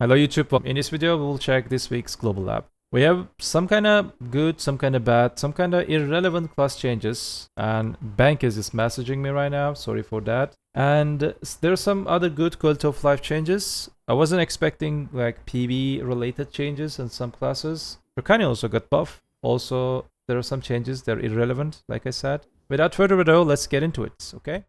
Hello YouTube. In this video, we will check this week's global lab. We have some kind of good, some kind of bad, some kind of irrelevant class changes, and Bank is just messaging me right now. Sorry for that. And there's some other good quality of life changes. I wasn't expecting like PV related changes in some classes. Drakania also got buff. Also, there are some changes. They're irrelevant, like I said. Without further ado, let's get into it. Okay.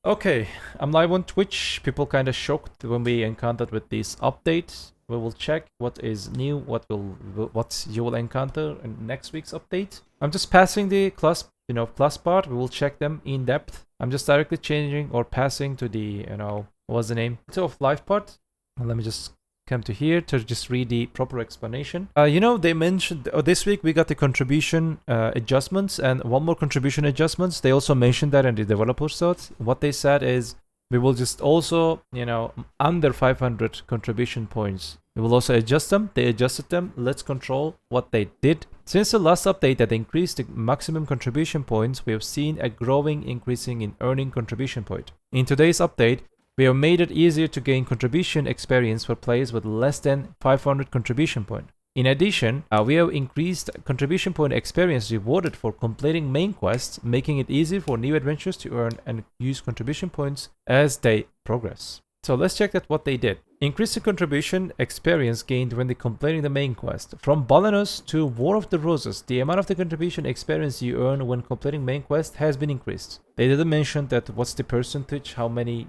Okay, I'm live on Twitch. People kind of shocked when we encountered with this update. We will check what is new, what you will encounter in next week's update. I'm just passing the class, class part. We will check them in depth. I'm just directly changing or passing to the, what's the name? Of life part. Let me just come to here to just read the proper explanation. They mentioned this week we got the contribution adjustments and one more contribution adjustments. They also mentioned that in the developer thought. What they said is we will just also, under 500 contribution points, we will also adjust them. They adjusted them. Let's control what they did. Since the last update that increased the maximum contribution points, we have seen a growing increasing in earning contribution point. In today's update, we have made it easier to gain contribution experience for players with less than 500 contribution point. In addition, we have increased contribution point experience rewarded for completing main quests, making it easier for new adventurers to earn and use contribution points as they progress. So let's check that what they did. Increase the contribution experience gained when completing the main quest. From Balanus to War of the Roses, the amount of the contribution experience you earn when completing main quest has been increased. They didn't mention that what's the percentage, how many,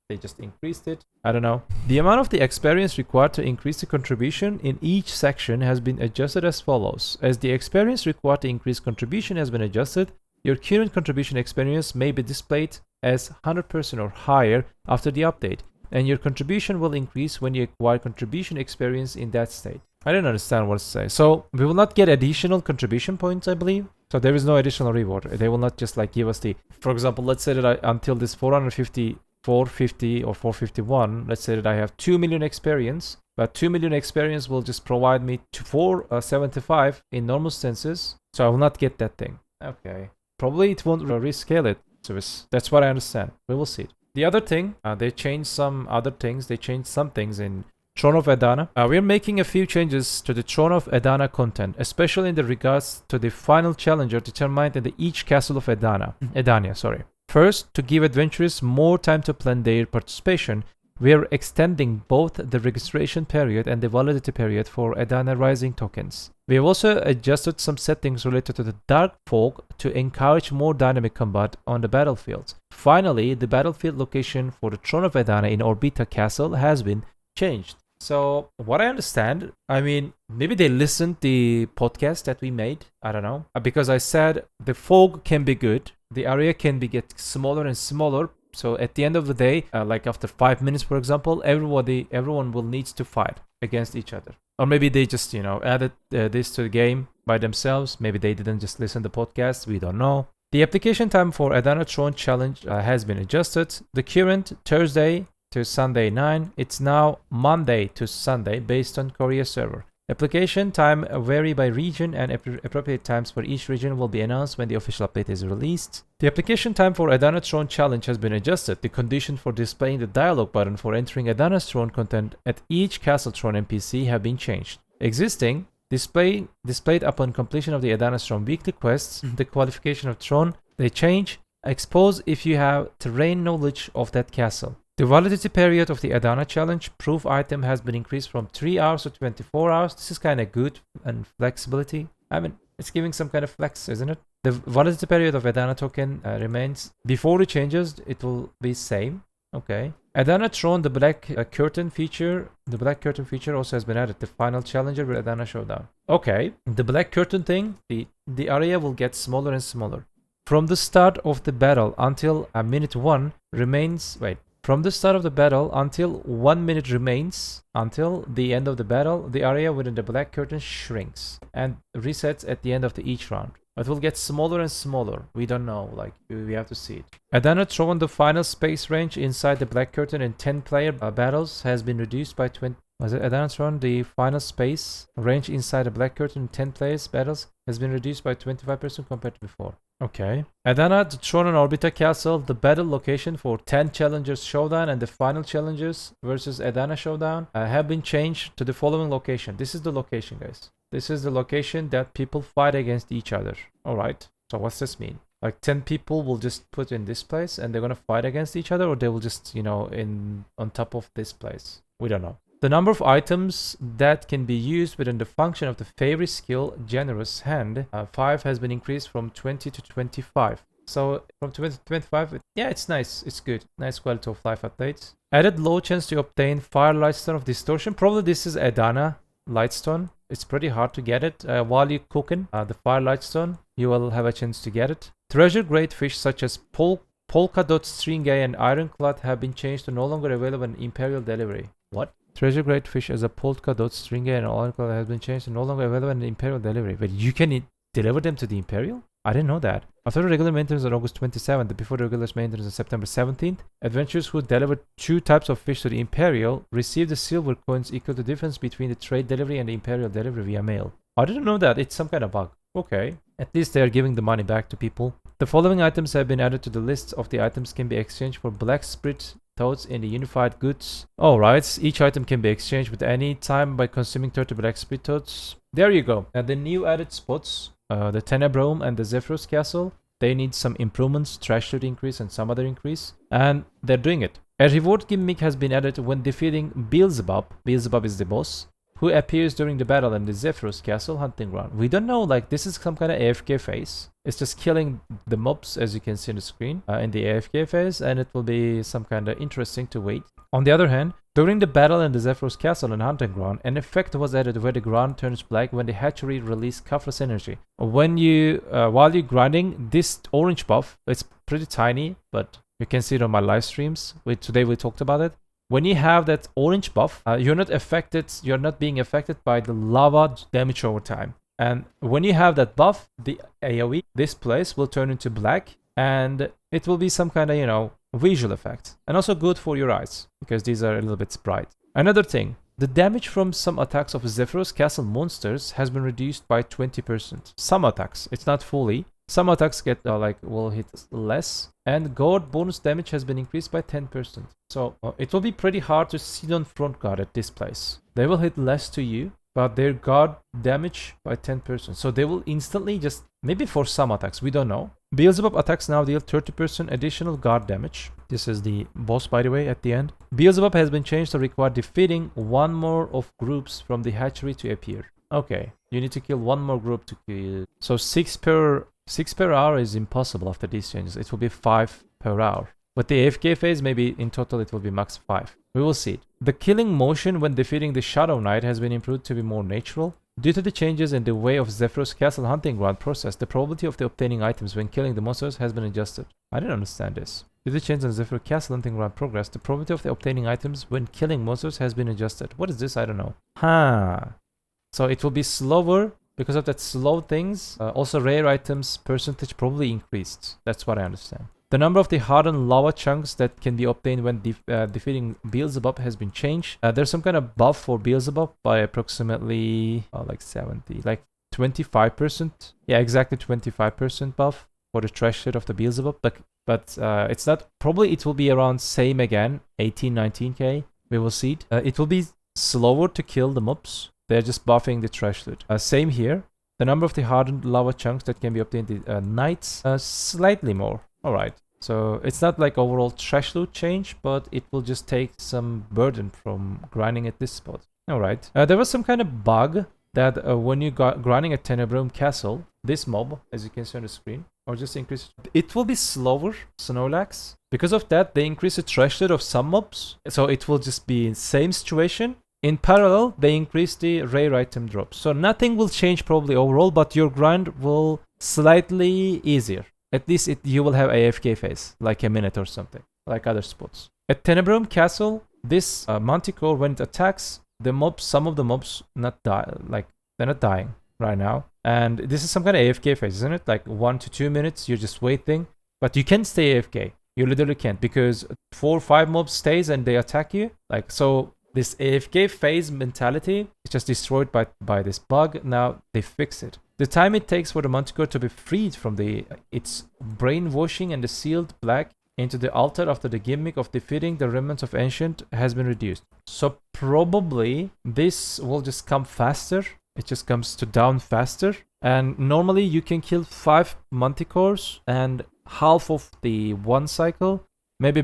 they just increased it. I don't know. The amount of the experience required to increase the contribution in each section has been adjusted as follows. As the experience required to increase contribution has been adjusted, your current contribution experience may be displayed as 100% or higher after the update, and your contribution will increase when you acquire contribution experience in that state. I don't understand what to say. So we will not get additional contribution points, I believe. So there is no additional reward. They will not just like give us the, for example, let's say that until this 450 or 451, let's say that I have 2 million experience, but 2 million experience will just provide me 475 in normal stances, so I will not get that thing. Okay, probably it won't rescale it, so that's what I understand. We will see. The other thing, they changed some other things. They changed some things in Throne of Edana. We're making a few changes to the Throne of Edana content, especially in the regards to the final challenger determined in each castle of Edana, sorry. First, to give adventurers more time to plan their participation, we are extending both the registration period and the validity period for AMD Ryzen tokens. We have also adjusted some settings related to the Dark Fog to encourage more dynamic combat on the battlefield. Finally, the battlefield location for the Throne of Edana in Orbita Castle has been changed. So, what I understand, maybe they listened the podcast that we made, I don't know, because I said the fog can be good, the area can get smaller and smaller, so at the end of the day, like after 5 minutes, for example, everyone will need to fight against each other. Or maybe they just, added this to the game by themselves, maybe they didn't just listen to the podcast, we don't know. The application time for Edana Throne Challenge has been adjusted. The current Thursday to Sunday 9, it's now Monday to Sunday based on Korea server. Application time vary by region, and appropriate times for each region will be announced when the official update is released. The application time for Edana Throne Challenge has been adjusted. The condition for displaying the dialog button for entering Edana's Throne content at each Castle Throne NPC have been changed. Existing, displayed upon completion of the Edana's Throne weekly quests, the qualification of Throne, they change. Expose if you have terrain knowledge of that castle. The validity period of the Edana challenge proof item has been increased from 3 hours to 24 hours. This is kind of good and flexibility. It's giving some kind of flex, isn't it? The validity period of Edana token remains. Before the changes, it will be same. Okay. Edana Throne, the black curtain feature. The black curtain feature also has been added. The final challenger with Edana Showdown. Okay. The black curtain thing, the area will get smaller and smaller. From the start of the battle until minute 1 remains. From the start of the battle until 1 minute remains, until the end of the battle, the area within the black curtain shrinks and resets at the end of each round. It will get smaller and smaller. We don't know, we have to see it. Edana Throne, the final space range inside the black curtain in 10-player battles has been reduced by Was it Edana's run? The final space range inside a black curtain in 10 players battles has been reduced by 25% compared to before. Okay. Edana, the Throne and Orbiter Castle, the battle location for 10 Challengers Showdown and the final Challengers versus Edana Showdown have been changed to the following location. This is the location, guys. This is the location that people fight against each other. Alright. So what's this mean? Like 10 people will just put in this place and they're gonna fight against each other, or they will just, you know, on top of this place. We don't know. The number of items that can be used within the function of the favorite skill generous hand 5 has been increased from 20 to 25. So from 20 to 25, yeah, it's nice. It's good. Nice quality of life updates. Added low chance to obtain Fire Lightstone of Distortion. Probably this is Edana Lightstone. It's pretty hard to get it. While you're cooking the Fire Lightstone, you will have a chance to get it. Treasure grade fish such as Polka Dot Stringay and Ironclad have been changed to no longer available in Imperial delivery. What? Treasure grade fish as a Polka Dot Stringay and Ironclad has been changed to no longer available in the Imperial delivery. But you can deliver them to the Imperial? I didn't know that. After the regular maintenance on August 27th, before the regular maintenance on September 17th, adventurers who delivered 2 types of fish to the Imperial received the silver coins equal to the difference between the trade delivery and the Imperial delivery via mail. I didn't know that. It's some kind of bug. Okay. At least they are giving the money back to people. The following items have been added to the list of the items can be exchanged for black spirit toads in the unified goods. Alright, each item can be exchanged with any time by consuming 30 black spirit toads. There you go. And the new added spots, the Tenebrome and the Zephyrus Castle, they need some improvements, trash loot increase and some other increase. And they're doing it. A reward gimmick has been added when defeating Beelzebub. Beelzebub is the boss, who appears during the battle in the Zephyrus Castle hunting ground. We don't know, like, this is some kind of AFK phase. It's just killing the mobs, as you can see on the screen, in the AFK phase, and it will be some kind of interesting to wait. On the other hand, during the battle in the Zephyrus Castle and hunting ground, an effect was added where the ground turns black when the hatchery releases Kafra's energy. When you, while you're grinding, this orange buff, it's pretty tiny, but you can see it on my live streams. Today we talked about it. When you have that orange buff, you're not being affected by the lava damage over time. And when you have that buff, the AoE, this place will turn into black, and it will be some kind of, you know, visual effect. And also good for your eyes, because these are a little bit bright. Another thing, the damage from some attacks of Zephyrus Castle monsters has been reduced by 20%. Some attacks, it's not fully. Some attacks get will hit less, and guard bonus damage has been increased by 10%. So it will be pretty hard to sit on front guard at this place. They will hit less to you, but their guard damage by 10%. So they will instantly just, maybe for some attacks, we don't know. Beelzebub attacks now deal 30% additional guard damage. This is the boss, by the way, at the end. Beelzebub has been changed to require defeating one more of groups from the hatchery to appear. Okay, you need to kill one more group to kill. So 6 per hour is impossible after these changes. It will be 5 per hour. With the AFK phase, maybe in total it will be max 5. We will see it. The killing motion when defeating the Shadow Knight has been improved to be more natural. Due to the changes in the way of Zephyrus Castle hunting ground process, the probability of the obtaining items when killing the monsters has been adjusted. I didn't understand this. Due to the change in Zephyrus Castle hunting ground progress, the probability of the obtaining items when killing monsters has been adjusted. What is this? I don't know. So it will be slower. Because of that slow things, also rare items percentage probably increased. That's what I understand. The number of the hardened lava chunks that can be obtained when defeating Beelzebub has been changed. There's some kind of buff for Beelzebub by approximately like 70, like 25%. Yeah, exactly 25% buff for the trash loot of the Beelzebub. But it's not, probably it will be around same again, 18, 19k. We will see it. It will be slower to kill the mobs. They're just buffing the trash loot. Same here. The number of the hardened lava chunks that can be obtained knights slightly more. Alright. So it's not like overall trash loot change, but it will just take some burden from grinding at this spot. Alright. There was some kind of bug that when you got grinding at Tenebrome Castle, this mob, as you can see on the screen, or just increase it will be slower, Snorlax. Because of that, they increase the trash loot of some mobs. So it will just be in same situation. In parallel, they increase the rare item drops. So nothing will change probably overall, but your grind will slightly easier. At least you will have AFK phase, like a minute or something, like other spots. At Tenebrome Castle, this Manticore, when it attacks, the mobs, some of the mobs not die, like they're not dying right now. And this is some kind of AFK phase, isn't it? Like 1 to 2 minutes, you're just waiting. But you can stay AFK. You literally can't, because 4 or 5 mobs stays and they attack you. Like, so This AFK phase mentality is just destroyed by this bug. Now they fix it. The time it takes for the Manticore to be freed from its brainwashing and the sealed black into the altar after the gimmick of defeating the remnants of Ancient has been reduced. So probably this will just come faster. It just comes to down faster. And normally you can kill 5 Manticores and half of the 1 cycle. Maybe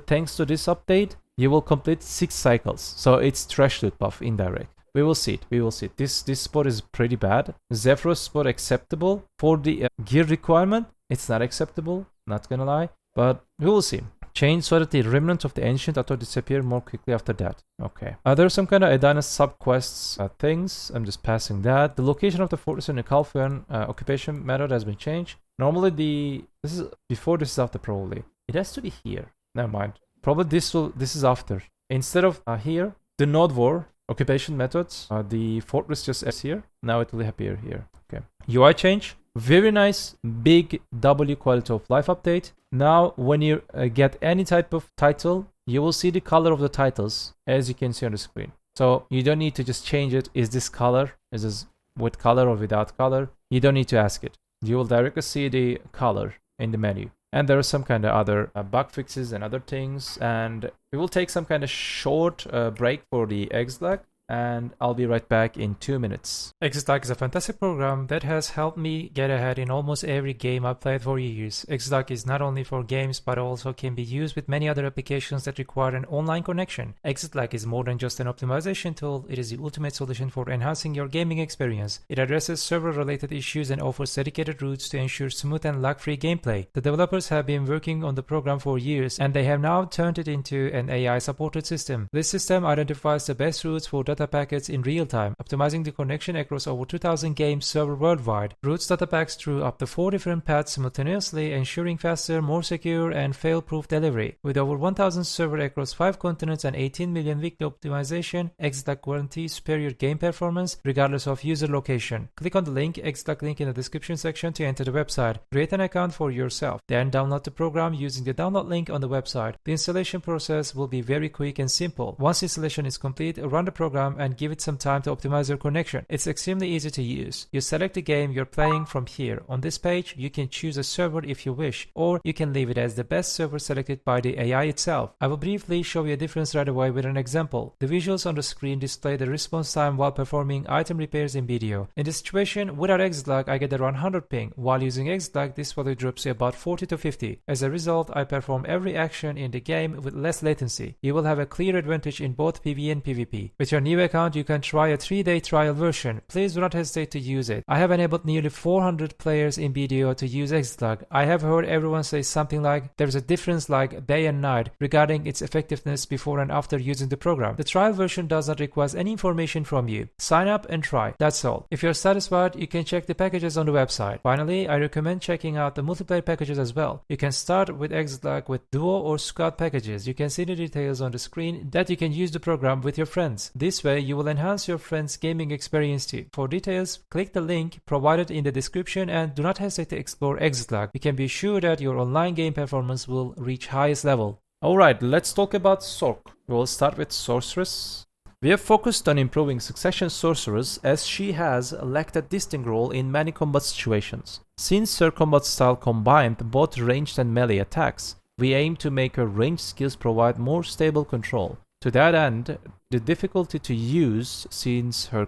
thanks to this update, you will complete 6 cycles. So it's trash loot buff indirect. We will see it. We will see it. This spot is pretty bad. Zephyros spot acceptable. For the gear requirement, it's not acceptable. Not gonna lie. But we will see. Change so that the remnants of the Ancient auto disappear more quickly after that. Okay. There's some kind of Edana sub-quests things. I'm just passing that. The location of the fortress in the Kalfian occupation method has been changed. Normally this is after probably. It has to be here. Never mind. Probably this is after. Instead of here, the Node War occupation methods, the fortress just is here. Now it will appear here. Okay. UI change. Very nice, big W quality of life update. Now, when you get any type of title, you will see the color of the titles, as you can see on the screen. So you don't need to just change it. Is this color? Is this with color or without color? You don't need to ask it. You will directly see the color in the menu. And there are some kind of other bug fixes and other things. And we will take some kind of short break for the Exitlag. And I'll be right back in 2 minutes. Exitlag is a fantastic program that has helped me get ahead in almost every game I've played for years. Exitlag is not only for games but also can be used with many other applications that require an online connection. Exitlag is more than just an optimization tool, it is the ultimate solution for enhancing your gaming experience. It addresses server related issues and offers dedicated routes to ensure smooth and lag-free gameplay. The developers have been working on the program for years and they have now turned it into an AI supported system. This system identifies the best routes for data packets in real time, optimizing the connection across over 2,000 game server worldwide. Routes data packs through up to 4 different paths simultaneously, ensuring faster, more secure, and fail-proof delivery. With over 1,000 servers across 5 continents and 18 million weekly optimization, Exitlag guarantees superior game performance regardless of user location. Click on the Exitlag link in the description section to enter the website. Create an account for yourself, then download the program using the download link on the website. The installation process will be very quick and simple. Once installation is complete, run the program and give it some time to optimize your connection. It's extremely easy to use. You select the game you're playing from here. On this page, you can choose a server if you wish, or you can leave it as the best server selected by the AI itself. I will briefly show you a difference right away with an example. The visuals on the screen display the response time while performing item repairs in BDO. In this situation, without Exitlag, I get around 100 ping. While using Exitlag, this value drops to about 40 to 50. As a result, I perform every action in the game with less latency. You will have a clear advantage in both PvE and PvP. With your new account, you can try a 3-day trial version. Please do not hesitate to use it. I have enabled nearly 400 players in BDO to use Exitlag. I have heard everyone say something like there's a difference like day and night regarding its effectiveness before and after using the program. The trial version does not require any information from you. Sign up and try. That's all. If you're satisfied, you can check the packages on the website. Finally, I recommend checking out the multiplayer packages as well. You can start with Exitlag with duo or squad packages. You can see the details on the screen that you can use the program with your friends. This way, you will enhance your friend's gaming experience too. For details, click the link provided in the description and do not hesitate to explore Exitlag. You can be sure that your online game performance will reach highest level. Alright, let's talk about Sorc. We'll start with Sorceress. We have focused on improving Succession Sorceress as she has lacked a distinct role in many combat situations. Since her combat style combined both ranged and melee attacks, we aim to make her ranged skills provide more stable control. To that end, the difficulty to use since her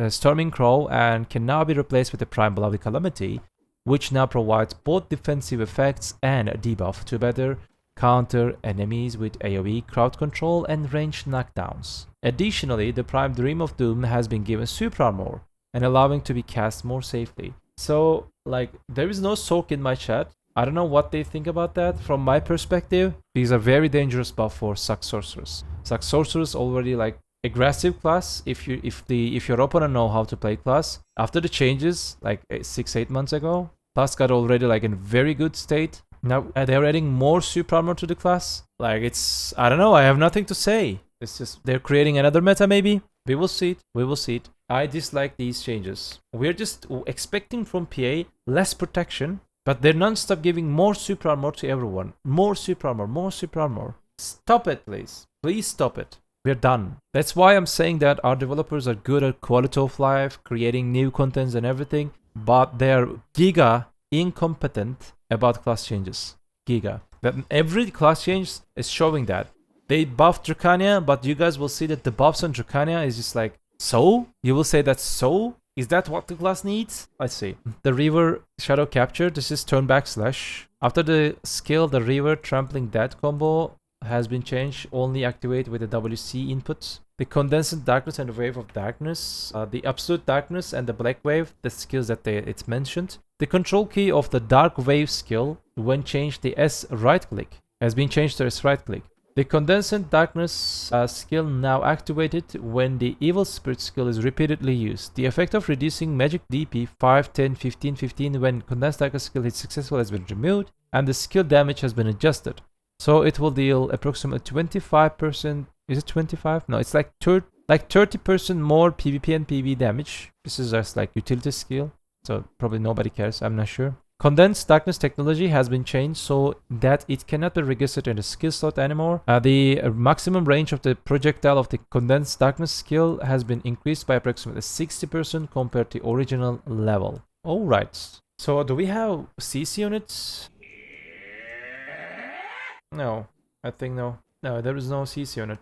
Storming Crow and can now be replaced with the Prime Bloody Calamity, which now provides both defensive effects and debuff to better counter enemies with AoE, crowd control, and ranged knockdowns. Additionally, the Prime Dream of Doom has been given Super Armor and allowing to be cast more safely. So, there is no Sorc in my chat. I don't know what they think about that. From my perspective, these are very dangerous buff for Suck Sorceress. Suck Sorceress already aggressive class if your opponent know how to play class. After the changes 6-8 months ago, class got already in very good state. Now they're adding more super armor to the class. I don't know, I have nothing to say. It's just they're creating another meta maybe. We will see it. We will see it. I dislike these changes. We're just expecting from PA less protection, but they're non-stop giving more super armor to everyone. More super armor, more super armor. Stop it, please. Please stop it. We're done. That's why I'm saying that our developers are good at quality of life, creating new contents and everything, but they're giga incompetent about class changes. Giga. That every class change is showing that. They buffed Drakania, but you guys will see that the buffs on Drakania is just like, so? You will say that's so? Is that what the class needs? Let's see. The Reaver Shadow Capture, this is turn back slash. After the skill, the Reaver Trampling Dead combo has been changed. Only activate with the WC input. The Condensed Darkness and the Wave of Darkness. The Absolute Darkness and the Black Wave, the skills that it's mentioned. The control key of the Dark Wave skill, when changed, the S right click has been changed to S right click. The Condensed Darkness skill now activated when the Evil Spirit skill is repeatedly used. The effect of reducing magic DP 5, 10, 15, 15 when Condensed Darkness skill hits successful has been removed, and the skill damage has been adjusted. So it will deal approximately 25%. Is it 25? No, it's like 30% more PvP and PvE damage. This is just like utility skill, so probably nobody cares. I'm not sure. Condensed Darkness technology has been changed so that it cannot be registered in the skill slot anymore. The maximum range of the projectile of the Condensed Darkness skill has been increased by approximately 60% compared to the original level. Alright, so do we have CC units? No, I think no. No, there is no CC unit.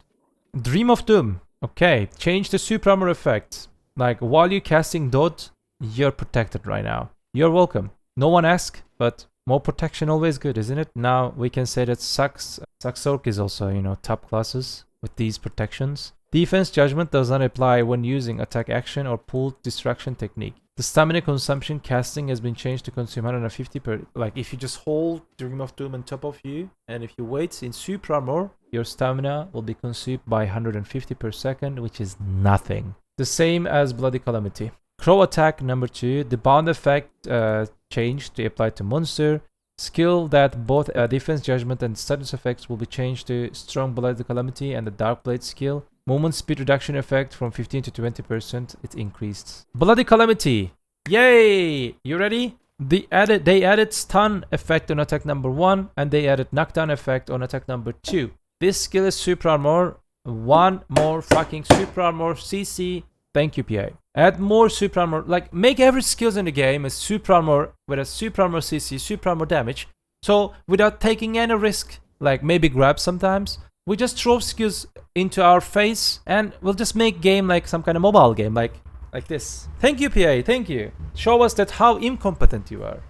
Dream of Doom. Okay, change the super armor effect. Like, while you're casting Dot, you're protected right now. You're welcome. No one asked, but more protection always good, isn't it? Now we can say that Saxork is also, you know, top classes with these protections. Defense Judgment does not apply when using attack action or pull distraction technique. The stamina consumption casting has been changed to consume 150 per... Like, if you just hold Dream of Doom on top of you, and if you wait in super armor, your stamina will be consumed by 150 per second, which is nothing. The same as Bloody Calamity. Crow Attack number 2, the bound effect changed to apply to monster. Skill that both Defense Judgment and status effects will be changed to Strong Bloody Calamity and the Dark Blade skill. Movement speed reduction effect from 15 to 20%, it increased. Bloody Calamity! Yay! You ready? They added stun effect on attack number 1 and they added knockdown effect on attack number 2. This skill is super armor. One more fucking super armor CC. Thank you, PA. Add more super armor. Like, make every skills in the game as super armor with a super armor CC, super armor damage. So, without taking any risk, like maybe grab sometimes, we just throw skills into our face and we'll just make game like some kind of mobile game, like this. Thank you, PA. Thank you. Show us that how incompetent you are.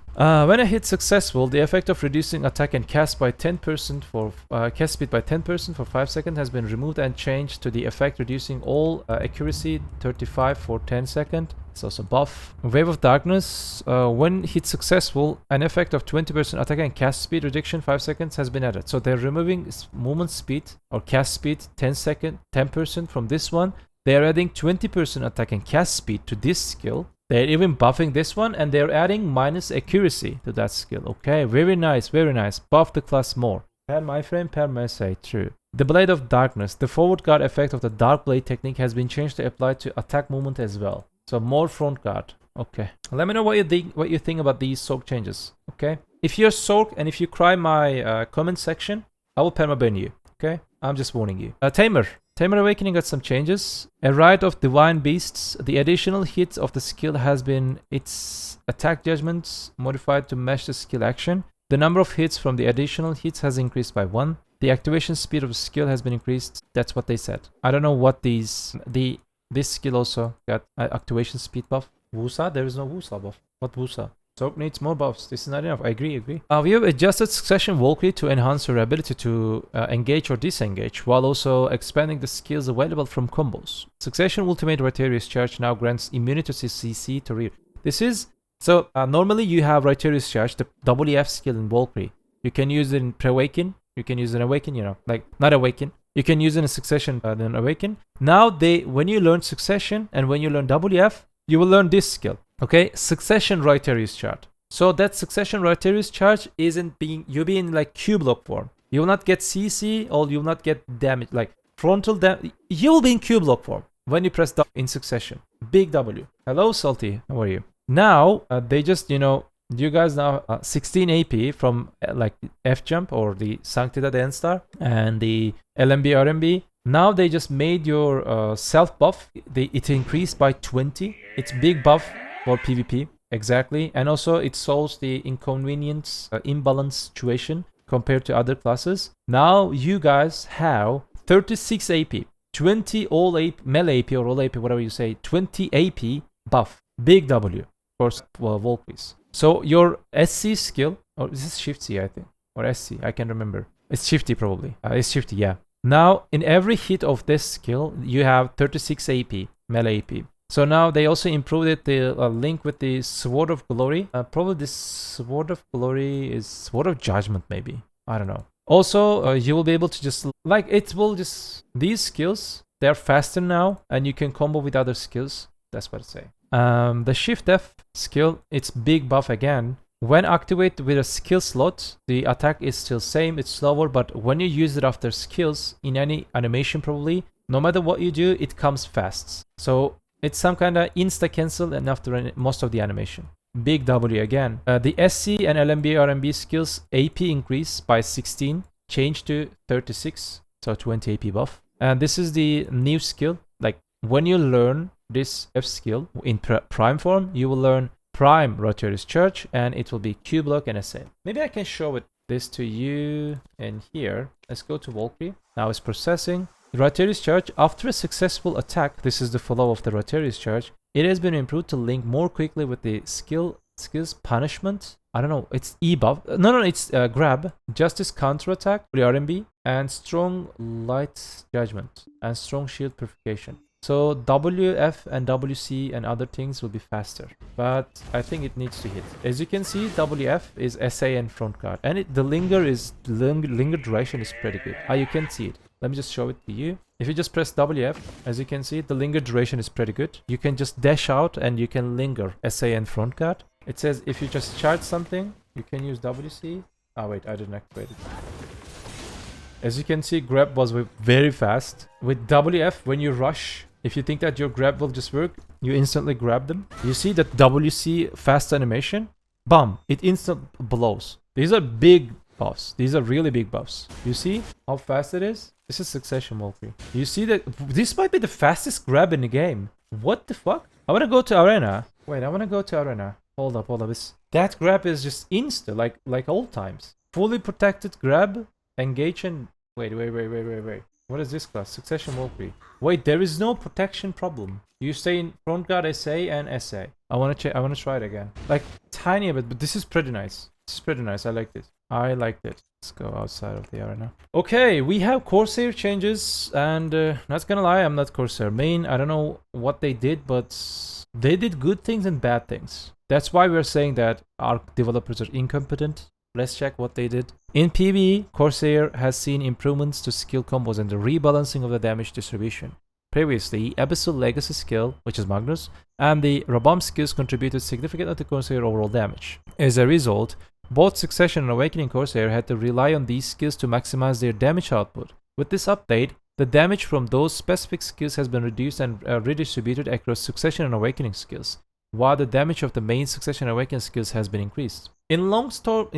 When a hit successful, the effect of reducing attack and cast by 10% for cast speed by 10% for 5 seconds has been removed and changed to the effect reducing all accuracy 35 for 10 seconds. It's also buff. Wave of Darkness. When hit successful, an effect of 20% attack and cast speed reduction 5 seconds has been added. So they're removing movement speed or cast speed 10% from this one. They're adding 20% attack and cast speed to this skill. They're even buffing this one and they're adding minus accuracy to that skill. Okay, very nice, very nice. Buff the class more. Per my frame, per my say, true. The Blade of Darkness. The forward guard effect of the Dark Blade technique has been changed to apply to attack movement as well. So more front guard. Okay. Let me know what you think about these soak changes. Okay. If you're soak and if you cry my comment section, I will permaban you. Okay. I'm just warning you. Tamer. Tamer Awakening got some changes. A Rite of Divine Beasts. The additional hit of the skill has been its attack judgments modified to match the skill action. The number of hits from the additional hits has increased by 1. The activation speed of the skill has been increased. That's what they said. I don't know what this skill also got activation speed buff. Wusa? There is no Wusa buff. What Wusa? Soak needs more buffs. This is not enough. I agree. We have adjusted Succession Valkyrie to enhance her ability to engage or disengage, while also expanding the skills available from combos. Succession Ultimate Righteous Charge now grants immunity to CC to rear. This is... So, normally you have Righteous Charge, the WF skill in Valkyrie. You can use it in Pre-Awaken. You can use it in Awaken, you know, like, not Awaken. You can use it in Succession then Awaken. Now, when you learn Succession and when you learn WF, you will learn this skill. Okay, Succession Righteous Charge. So that Succession Righteous Charge isn't being, you'll be in like Q block form. You will not get CC or you will not get damage, like frontal damage. You will be in Q block form when you press W in Succession. Big W. Hello, Salty. How are you? Now, they just, you know, you guys now 16 AP from like F jump or the Sanctidad N star and the LMB RMB. Now they just made your self buff. It increased by 20. It's big buff for PvP. Exactly. And also it solves the inconvenience, imbalance situation compared to other classes. Now you guys have 36 AP, 20 all AP, melee AP or all AP, whatever you say, 20 AP buff. Big W for Valkyries. So your SC skill, or this is Shift C, I think, or SC, I can't remember. It's Shifty probably. It's Shifty, yeah. Now in every hit of this skill, you have 36 AP, melee AP. So now they also improved it, the link with the Sword of Glory. Probably this Sword of Glory is Sword of Judgment maybe. I don't know. Also, you will be able to just, like, it will just, these skills, they're faster now and you can combo with other skills. That's what I say. The Shift F skill, it's big buff again. When activated with a skill slot, the attack is still same, it's slower, but when you use it after skills, in any animation probably, no matter what you do, it comes fast. So it's some kind of insta-cancel and after most of the animation. Big W again. The SC and LMB RMB skills AP increase by 16, change to 36, so 20 AP buff. And this is the new skill. Like when you learn this F skill in prime form, you will learn Prime Rotary's Church and it will be Q block and SA. Maybe I can show this to you in here. Let's go to Valkyrie. Now it's processing. Rotary's Church, after a successful attack, this is the flow of the Rotary's Church, it has been improved to link more quickly with the skills punishment. I don't know, it's E buff. No, it's grab, justice counterattack, the RMB, and strong light judgment, and strong shield purification. So WF and WC and other things will be faster, but I think it needs to hit. As you can see, WF is SA and front guard, and the linger duration is pretty good. You can see it. Let me just show it to you. If you just press WF, as you can see, the linger duration is pretty good. You can just dash out and you can linger SA and front guard. It says if you just charge something, you can use WC. Oh wait, I didn't activate it. As you can see, grab was very fast. With WF, when you rush, if you think that your grab will just work, you instantly grab them. You see that WC fast animation? Bam! It instant blows. These are big buffs. These are really big buffs. You see how fast it is? This is Succession Valkyrie. You see that this might be the fastest grab in the game. What the fuck? I want to go to Arena. Wait, I want to go to Arena. Hold up. That grab is just insta, like old times. Fully protected grab, engage and... Wait. What is this class? Succession Valkyrie. Wait, there is no protection problem. You stay in front guard SA and SA. I want to try it again. Like tiny a bit, but this is pretty nice. I liked it. Let's go outside of the arena. Okay, we have Corsair changes, and not gonna lie, I'm not Corsair main. I don't know what they did, but they did good things and bad things. That's why we're saying that our developers are incompetent. Let's check what they did. In PvE, Corsair has seen improvements to skill combos and the rebalancing of the damage distribution. Previously, Abyssal Legacy skill, which is Magnus, and the Rabam skills contributed significantly to Corsair overall damage. As a result, both Succession and Awakening Corsair had to rely on these skills to maximize their damage output. With this update, the damage from those specific skills has been reduced and redistributed across Succession and Awakening skills, while the damage of the main Succession and Awakening skills has been increased. In short,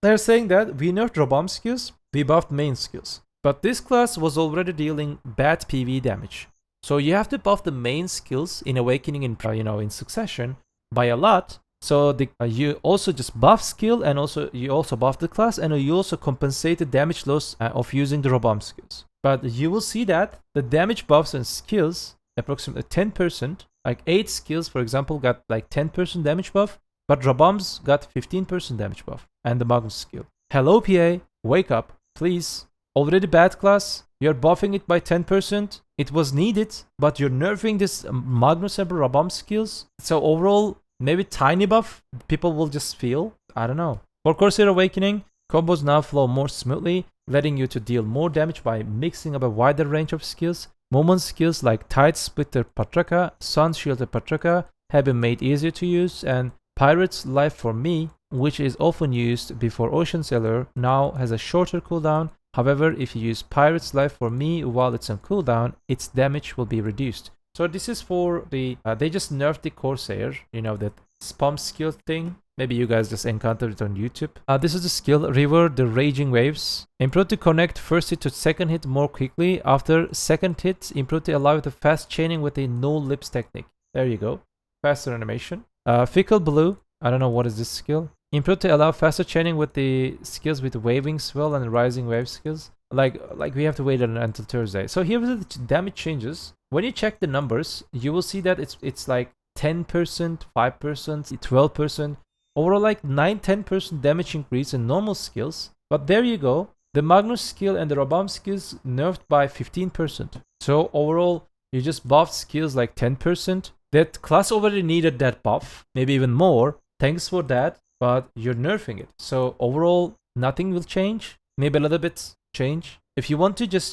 they're saying that we nerfed Rabam skills, we buffed main skills. But this class was already dealing bad PvE damage. So you have to buff the main skills in Awakening in Succession by a lot. So you also just buff skill, and you also buff the class, and you also compensate the damage loss of using the Rabam skills. But you will see that the damage buffs and skills, approximately 10%, like 8 skills, for example, got like 10% damage buff, but Rabam's got 15% damage buff, and the Magnus skill. Hello PA, wake up, please. Already bad class, you're buffing it by 10%. It was needed, but you're nerfing this Magnus and Rabam skills. So overall, maybe tiny buff, people will just feel. I don't know. For Corsair Awakening, combos now flow more smoothly, letting you to deal more damage by mixing up a wider range of skills. Moment skills like Tide Splitter Patraka, Sun Shielded Patraka have been made easier to use, and Pirate's Life for Me, which is often used before Ocean Sailor, now has a shorter cooldown. However, if you use Pirate's Life for Me while it's on cooldown, its damage will be reduced. So this is for the, they just nerfed the Corsair, that spam skill thing. Maybe you guys just encountered it on YouTube. This is the skill, Revert the Raging Waves. Improve to connect first hit to second hit more quickly. After second hit, improve to allow the fast chaining with a no lips technique. There you go. Faster animation. Fickle Blue. I don't know what is this skill. Improve to allow faster chaining with the skills with waving swell and rising wave skills. Like we have to wait until Thursday. So here are the damage changes. When you check the numbers, you will see that it's like 10%, 5%, 12%. Overall like 9-10% damage increase in normal skills. But there you go. The Magnus skill and the Robam skills nerfed by 15%. So overall, you just buffed skills like 10%. That class already needed that buff, maybe even more. Thanks for that, but you're nerfing it. So overall, nothing will change. Maybe a little bit change. If you want to just,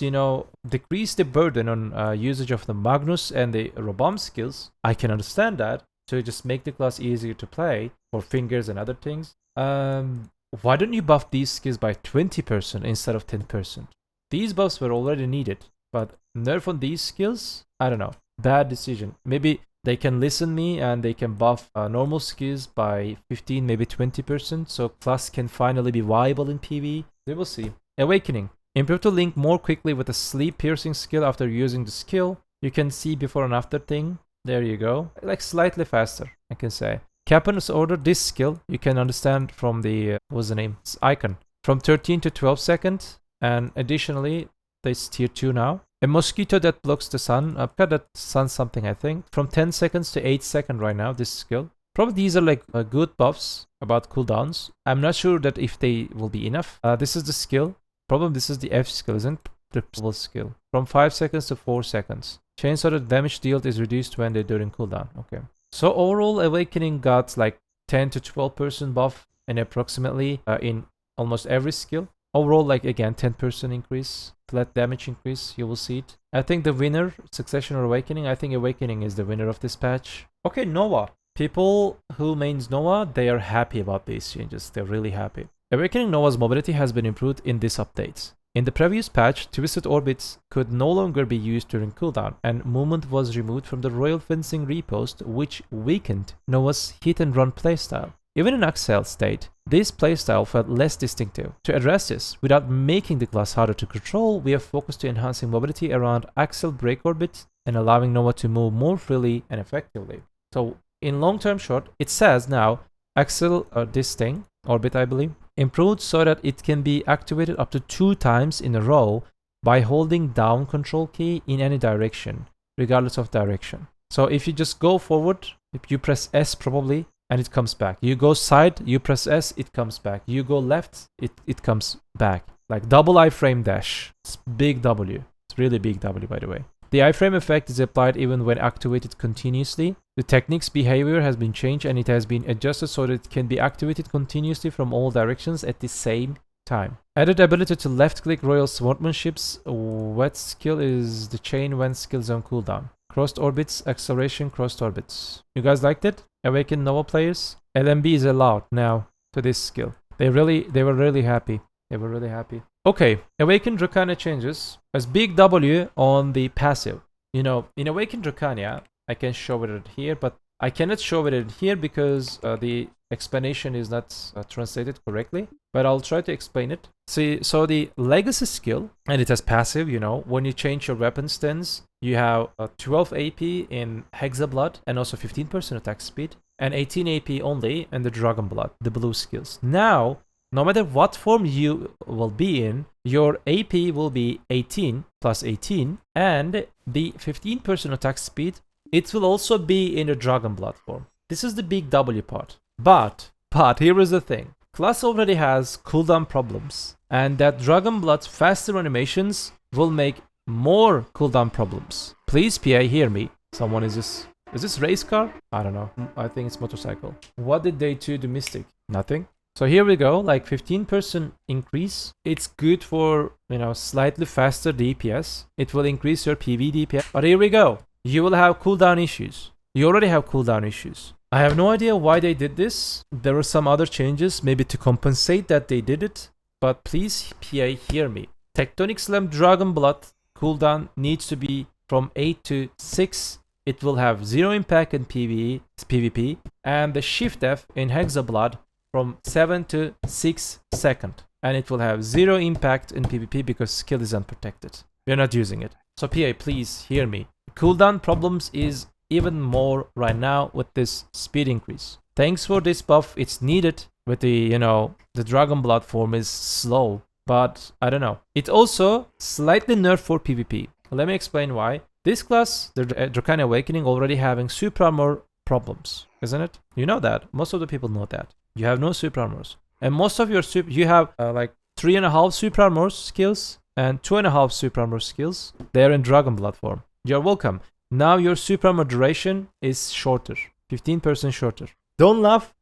decrease the burden on usage of the Magnus and the Robam skills, I can understand that. So just make the class easier to play for fingers and other things. Why don't you buff these skills by 20% instead of 10%? These buffs were already needed, but nerf on these skills? I don't know. Bad decision. Maybe they can listen me and they can buff normal skills by 15, maybe 20%, so class can finally be viable in PvE. We will see. Awakening. Improve to link more quickly with a sleep piercing skill after using the skill. You can see before and after thing. There you go. Like slightly faster, I can say. Captain's Order, this skill, you can understand from the, what's the name? It's icon. From 13 to 12 seconds. And additionally, this tier 2 now. A mosquito that blocks the sun. I've got that sun something, I think. From 10 seconds to 8 seconds right now, this skill. Probably these are like good buffs about cooldowns. I'm not sure that if they will be enough. This is the skill. Probably this is the F skill, isn't the skill. From 5 seconds to 4 seconds. Chainsaw, the damage dealt is reduced when they're during cooldown. Okay. So overall, Awakening got like 10 to 12% buff and approximately in almost every skill. Overall, like again, 10% increase, flat damage increase, you will see it. I think the winner, Succession or Awakening, I think Awakening is the winner of this patch. Okay, Nova. People who mains Nova, they are happy about these changes. They're really happy. Awakening Nova's mobility has been improved in this update. In the previous patch, Twisted Orbits could no longer be used during cooldown, and movement was removed from the Royal Fencing Repost, which weakened Nova's hit-and-run playstyle. Even in Axel state, this playstyle felt less distinctive. To address this, without making the class harder to control, we have focused to enhancing mobility around Axel Break Orbit and allowing Nova to move more freely and effectively. So, in long-term short, it says now, Axel, this thing, Orbit I believe, improved so that it can be activated up to 2 times in a row by holding down control key in any direction, regardless of direction. So if you just go forward, if you press S probably, and it comes back. You go side, you press S, it comes back. You go left, it comes back. Like double iframe dash. It's big W. It's really big W, by the way. The iframe effect is applied even when activated continuously. The technique's behavior has been changed and it has been adjusted so that it can be activated continuously from all directions at the same time. Added ability to left-click Royal Swordsmanship's wet skill is the chain when skills on cooldown. Crossed orbits, acceleration, crossed orbits. You guys liked it? Awakened Nova players? LMB is allowed now to this skill. They were really happy. They were really happy. Okay, Awakened Drakania changes as big W on the passive. You know, in Awakened Drakania, I can show it here, but I cannot show it here because the explanation is not translated correctly, but I'll try to explain it. See, so the Legacy skill, and it has passive, you know, when you change your weapon stance, you have 12 AP in Hexa Blood and also 15% attack speed, and 18 AP only in the Dragon Blood, the blue skills. Now, no matter what form you will be in, your AP will be 18 plus 18, and the 15% attack speed, it will also be in the Dragon Blood form. This is the big W part. But here is the thing. Class already has cooldown problems, and that Dragon Blood's faster animations will make more cooldown problems. Please, PA, hear me. Someone is this race car? I don't know. I think it's motorcycle. What did they do to Mystic? Nothing. So here we go, like 15% increase. It's good for, you know, slightly faster DPS. It will increase your PV DPS. But here we go. You will have cooldown issues. You already have cooldown issues. I have no idea why they did this. There were some other changes, maybe to compensate that they did it. But please, PA, hear me. Tectonic Slam Dragon Blood cooldown needs to be from 8 to 6 it will have 0 impact in PvP, and the shift F in Hexablood from 7 to 6 seconds. And it will have 0 impact in PvP because skill is unprotected. We're not using it. So PA, please hear me. Cooldown problems is even more right now with this speed increase. Thanks for this buff, it's needed with the, you know, the Dragon Blood form is slow, but I don't know. It also slightly nerfed for PvP. Let me explain why. This class, the Drakania Awakening, already having super armor problems, isn't it? You know that. Most of the people know that. You have no super armors. And most of your you have like 3.5 super armor skills and 2.5 super armor skills. They're in Dragon Blood form. You're welcome. Now your super armor duration is shorter, 15% shorter. Don't laugh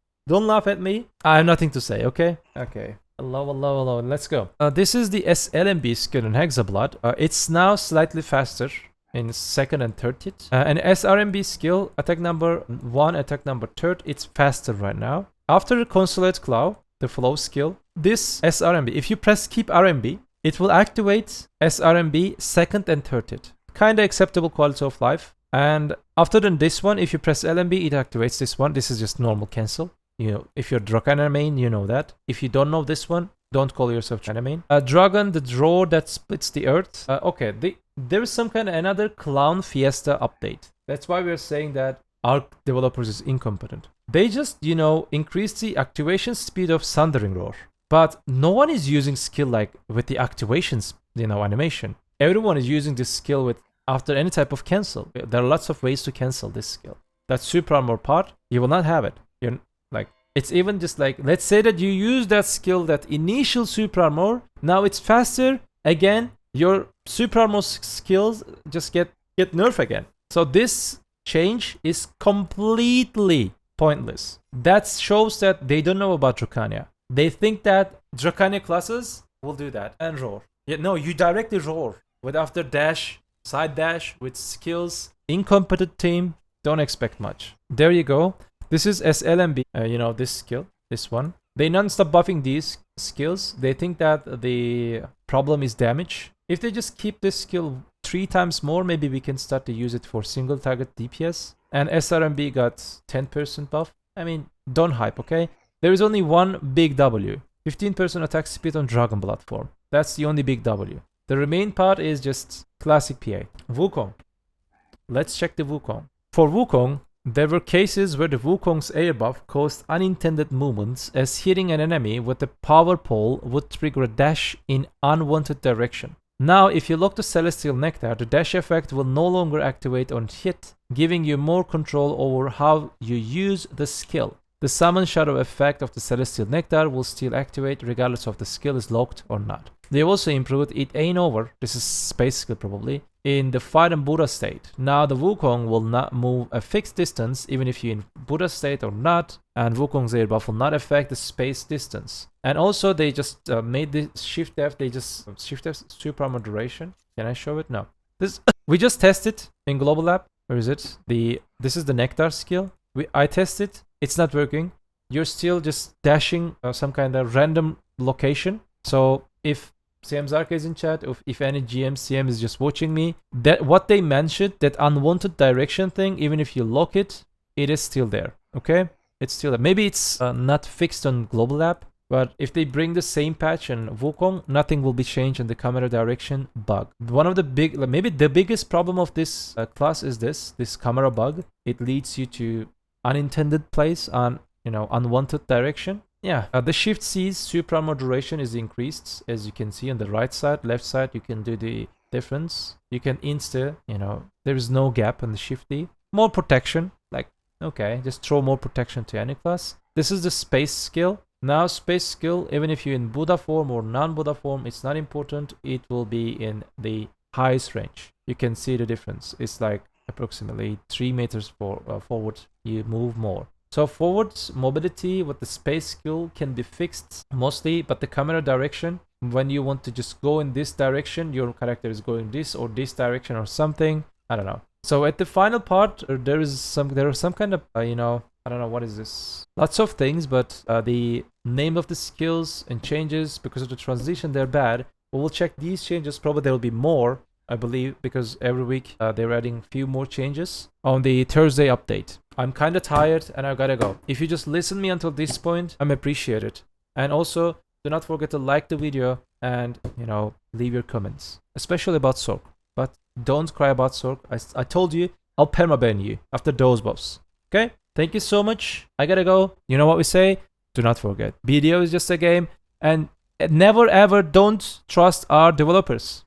at me. I have nothing to say, okay? Okay. Hello, let's go. This is the SLMB skill in Hexablood. It's now slightly faster in second and third hit. And SRMB skill, attack number 1, attack number 3, it's faster right now. After Consolate Claw, the flow skill, this SRMB, if you press keep RMB, it will activate SRMB second and third hit. Kinda acceptable quality of life. And after this one, if you press LMB, it activates this one. This is just normal cancel. You know, if you're Drakania main, you know that. If you don't know this one, don't call yourself Drakania main. Dragon, the draw that splits the earth. Okay, there is some kind of another Clown Fiesta update. That's why we're saying that our developers is incompetent. They just, you know, increase the activation speed of Sundering Roar. But no one is using skill like with the activations, you know, animation. Everyone is using this skill with after any type of cancel. There are lots of ways to cancel this skill. That super armor part, you will not have it. You're like, it's even just like, let's say that you use that skill, that initial super armor. Now it's faster. Again, your super armor skills just get nerfed again. So this change is completely pointless. That shows that they don't know about Drakania. They think that Drakania classes will do that and roar. Yeah, no, you directly roar with after dash, side dash with skills. Incompetent team, don't expect much. There you go. This is SLMB, you know, this skill, this one. They non-stop buffing these skills. They think that the problem is damage. If they just keep this skill 3 times more, maybe we can start to use it for single target DPS. And SRMB got 10% buff. I mean, don't hype, okay? There is only one big W. 15% attack speed on Dragon Blood form. That's the only big W. The remaining part is just classic PA. Wukong. Let's check the Wukong. For Wukong, there were cases where the Wukong's air buff caused unintended movements, as hitting an enemy with a power pole would trigger a dash in unwanted direction. Now, if you lock the Celestial Nectar, the dash effect will no longer activate on hit, giving you more control over how you use the skill. The Summon Shadow effect of the Celestial Nectar will still activate regardless of the skill is locked or not. They also improved It Ain't Over, this is space skill probably, in the Fight and Buddha state. Now the Wukong will not move a fixed distance even if you're in Buddha state or not, and Wukong's air buff will not affect the space distance. And also they just made the shift F, they just shift F super armor duration. Can I show it? No. This we just tested in Global Lab. Where is it? This is the Nectar skill. I tested. It's not working. You're still just dashing some kind of random location. So if CM Zarka is in chat, if any GM, CM is just watching me, that what they mentioned, that unwanted direction thing, even if you lock it, it is still there. Okay? It's still there. Maybe it's not fixed on Global Lab, but if they bring the same patch in Wukong, nothing will be changed in the camera direction bug. One of the big, maybe the biggest problem of this class is this camera bug. It leads you to unintended place on, you know, unwanted direction. Yeah, the shift C's super armor duration is increased, as you can see on the right side, left side. You can do the difference. You can insta, you know, there is no gap on the shift D. More protection, like, okay, just throw more protection to any class. This is the space skill. Now space skill, even if you're in Buddha form or non-Buddha form, it's not important. It will be in the highest range. You can see the difference. It's like approximately 3 meters forward, you move more. So forward mobility with the space skill can be fixed mostly, but the camera direction, when you want to just go in this direction, your character is going this or this direction or something. I don't know. So at the final part, there are some kind of, you know, I don't know, what is this? Lots of things, but the name of the skills and changes, because of the transition, they're bad. We will check these changes. Probably there will be more I believe, because every week they're adding few more changes on the Thursday update. I'm kind of tired and I gotta go. If you just listen me until this point, I'm appreciated. And also, do not forget to like the video and, you know, leave your comments, especially about Sorc. But don't cry about Sorc. I told you, I'll permaban you after those buffs. Okay? Thank you so much. I gotta go. You know what we say? Do not forget, BDO is just a game, and never ever don't trust our developers.